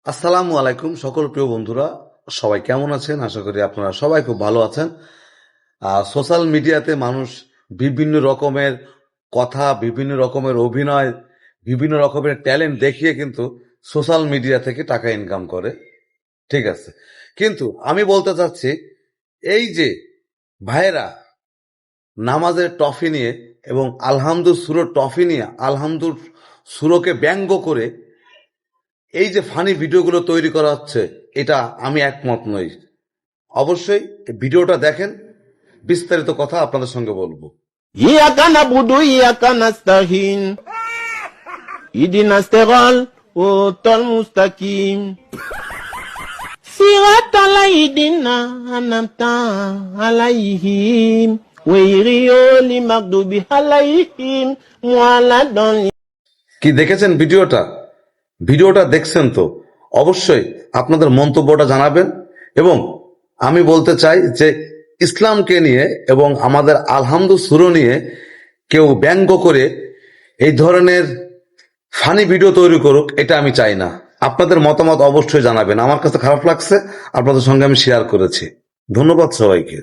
আসসালামু আলাইকুম সকল প্রিয় বন্ধুরা, সবাই কেমন আছেন? আশা করি আপনারা সবাই খুব ভালো আছেন। সোশ্যাল মিডিয়াতে মানুষ বিভিন্ন রকমের কথা, বিভিন্ন রকমের অভিনয়, বিভিন্ন রকমের ট্যালেন্ট দেখিয়ে কিন্তু সোশ্যাল মিডিয়া থেকে টাকা ইনকাম করে। ঠিক আছে, কিন্তু আমি বলতে চাচ্ছি, এই যে ভাইয়েরা নামাজের ট্রফি নিয়ে এবং আলহামদুল সুরোর ট্রফি নিয়ে আলহামদুল সুরোকে ব্যঙ্গ করে এই যে ফানি ভিডিওগুলো তৈরি করা হচ্ছে, এটা আমি একমত নই। অবশ্যই এই ভিডিওটা দেখেন, বিস্তারিত কথা আপনাদের সঙ্গে বলবো। ইয়াকা নাবুদু ইয়াকা নাস্তাহিন ইহদিনাস সিরাতাল মুস্তাকিম সিরাতাল লাযিনা আন'আমতা আলাইহিম গায়রিল মাগদুবি আলাইহিম ওয়ালাদ-দাল্লিন। কি দেখেছেন ভিডিওটা দেখছেন তো? অবশ্যই আপনাদের মন্তব্যটা জানাবেন। এবং আমি বলতে চাই যে ইসলামকে নিয়ে এবং আমাদের আলহামদুল সুরো নিয়ে কেউ ব্যঙ্গ করে এই ধরনের ফানি ভিডিও তৈরি করুক, এটা আমি চাই না। আপনাদের মতামত অবশ্যই জানাবেন। আমার কাছে খারাপ লাগছে, আপনাদের সঙ্গে আমি শেয়ার করেছি। ধন্যবাদ সবাইকে।